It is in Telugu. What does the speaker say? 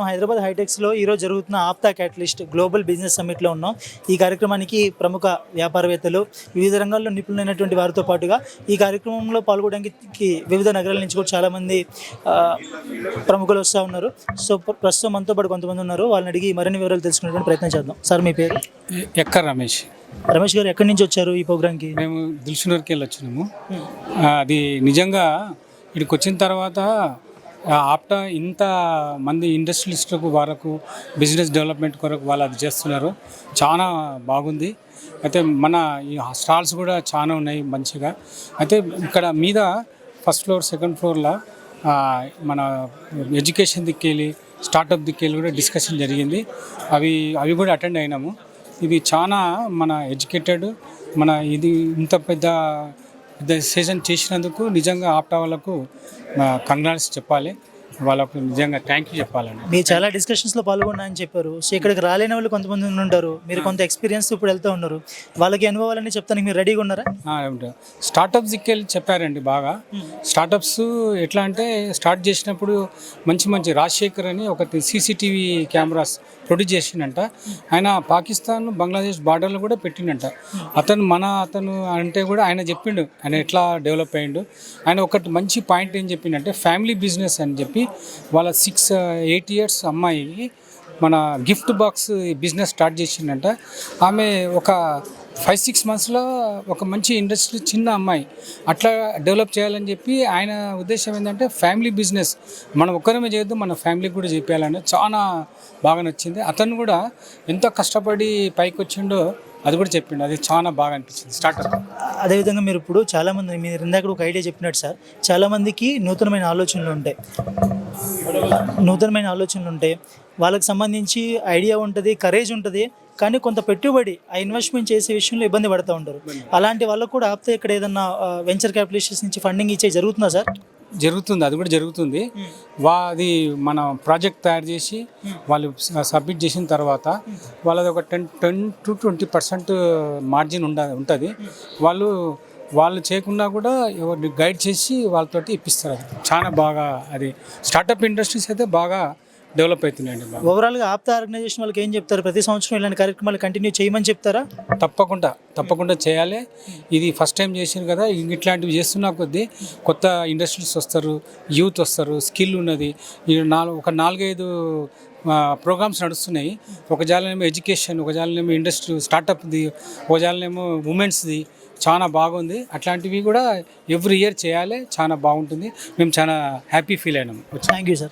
హైదరాబాద్ హైటెక్స్లో ఈరోజు జరుగుతున్న ఆప్తా క్యాటలిస్ట్ గ్లోబల్ బిజినెస్ సమ్మిట్లో ఉన్నాం. ఈ కార్యక్రమానికి ప్రముఖ వ్యాపారవేత్తలు, వివిధ రంగాల్లో నిపుణులైనటువంటి వారితో పాటుగా ఈ కార్యక్రమంలో పాల్గొనడానికి వివిధ నగరాల నుంచి కూడా చాలామంది ప్రముఖులు వస్తూ ఉన్నారు. సో ప్రస్తుతం మనతో పాటు కొంతమంది ఉన్నారు. వాళ్ళని అడిగి మరిన్ని వివరాలు తెలుసుకునేటువంటి ప్రయత్నం చేద్దాం. సార్, మీ పేరు? ఎక్కర్ రమేష్. రమేష్ గారు, ఎక్కడి నుంచి వచ్చారు ఈ ప్రోగ్రామ్కి? మేము దిల్సునర్కి వెళ్ళి వచ్చినాము. అది నిజంగా ఇక్కడికి వచ్చిన తర్వాత ఆప్టా ఇంత మంది ఇండస్ట్రియలిస్టులకు వాళ్ళకు బిజినెస్ డెవలప్మెంట్ కొరకు వాళ్ళు అది చేస్తున్నారు. చాలా బాగుంది. అయితే మన ఈ స్టాల్స్ కూడా చాలా ఉన్నాయి మంచిగా. అయితే ఇక్కడ మీద ఫస్ట్ ఫ్లోర్, సెకండ్ ఫ్లోర్లో మన ఎడ్యుకేషన్ దిక్కెళ్ళి, స్టార్టప్ దిక్కెళ్ళి కూడా డిస్కషన్ జరిగింది. అవి కూడా అటెండ్ అయినాము. ఇది చాలా మన ఎడ్యుకేటెడ్, మన ఇది ఇంత పెద్ద సెషన్ చేసినందుకు నిజంగా ఆప్టా వాళ్ళకు కంగ్రాట్స్ చెప్పాలి. వాళ్ళకు నిజంగా థ్యాంక్ యూ చెప్పాలండి. మీరు చాలా డిస్కషన్స్లో పాల్గొన్నాయని చెప్పారు. సో ఇక్కడికి రాలేని వాళ్ళు కొంతమంది ఉంటారు. మీరు కొంత ఎక్స్పీరియన్స్ ఇప్పుడు వెళ్తూ ఉన్నారు. వాళ్ళకి అనుభవాలన్నీ చెప్తానికి మీరు రెడీగా ఉన్నారా? స్టార్టప్స్ దిక్కెళ్ళి చెప్పారండి బాగా. స్టార్టప్స్ ఎట్లా అంటే స్టార్ట్ చేసినప్పుడు మంచి రాజశేఖర్ అని ఒక సీసీటీవీ కెమెరాస్ ప్రొడ్యూస్ చేసిండంట. ఆయన పాకిస్తాన్, బంగ్లాదేశ్ బార్డర్లో కూడా పెట్టిండంట. అతను అంటే కూడా ఆయన చెప్పిండు ఆయన ఎట్లా డెవలప్ అయ్యిండు. ఆయన ఒకటి మంచి పాయింట్ ఏం చెప్పిండంటే ఫ్యామిలీ బిజినెస్ అని చెప్పి వాళ్ళ 6-8 years అమ్మాయి మన గిఫ్ట్ బాక్స్ బిజినెస్ స్టార్ట్ చేసిందంట. ఆమె ఒక 5-6 monthsలో ఒక మంచి ఇండస్ట్రీ, చిన్న అమ్మాయి అట్లా డెవలప్ చేయాలని చెప్పి ఆయన ఉద్దేశం ఏంటంటే ఫ్యామిలీ బిజినెస్ మనం ఒక్కరమే చేయొద్దు, మన ఫ్యామిలీకి కూడా చెప్పాలని చాలా బాగా నచ్చింది. అతను కూడా ఎంత కష్టపడి పైకి వచ్చిండో అది కూడా చెప్పిండు. అది చాలా బాగా అనిపించింది స్టార్టప్. అదేవిధంగా మీరు ఇప్పుడు చాలామంది, మీరు ఇందాక ఒక ఐడియా చెప్పినట్టు సార్, చాలామందికి నూతనమైన ఆలోచనలు ఉంటాయి. వాళ్ళకి సంబంధించి ఐడియా ఉంటుంది, కరేజ్ ఉంటుంది, కానీ కొంత పెట్టుబడి ఆ ఇన్వెస్ట్మెంట్ చేసే విషయంలో ఇబ్బంది పడుతూ ఉంటారు. అలాంటి వాళ్ళకు కూడా ఆప్తే ఇక్కడ ఏదన్నా వెంచర్ క్యాపిటలిస్ట్స్ నుంచి ఫండింగ్ ఇచ్చే జరుగుతుందా సార్? జరుగుతుంది, అది కూడా జరుగుతుంది. అది మన ప్రాజెక్ట్ తయారు చేసి వాళ్ళు సబ్మిట్ చేసిన తర్వాత వాళ్ళది ఒక 10-20% మార్జిన్ ఉంటుంది. వాళ్ళు చేయకుండా కూడా ఎవరిని గైడ్ చేసి వాళ్ళతోటి ఇప్పిస్తారు. అది చాలా బాగా, అది స్టార్టప్ ఇండస్ట్రీస్ అయితే బాగా డెవలప్ అవుతున్నాయండి. ఓవరాల్గా ఆప్తా ఆర్గనైజేషన్ వాళ్ళకి ఏం చెప్తారు? ప్రతి సంవత్సరం ఇలాంటి కార్యక్రమాలు కంటిన్యూ చేయమని చెప్తారా? తప్పకుండా చేయాలి. ఇది ఫస్ట్ టైం చేసింది కదా, ఇట్లాంటివి చేస్తున్నా కొద్దీ కొత్త ఇండస్ట్రీస్ వస్తారు, యూత్ వస్తారు, స్కిల్ ఉన్నది. ఒక 4-5 ప్రోగ్రామ్స్ నడుస్తున్నాయి. ఒక జాలనేమో ఎడ్యుకేషన్, ఒక జాలనేమో ఇండస్ట్రీ స్టార్టప్ది, ఒక జాలనేమో ఉమెన్స్ది. చాలా బాగుంది. అట్లాంటివి కూడా ఎవ్రీ ఇయర్ చేయాలి. చాలా బాగుంటుంది. మేము చాలా హ్యాపీ ఫీల్ అయినాము. Thank you sir.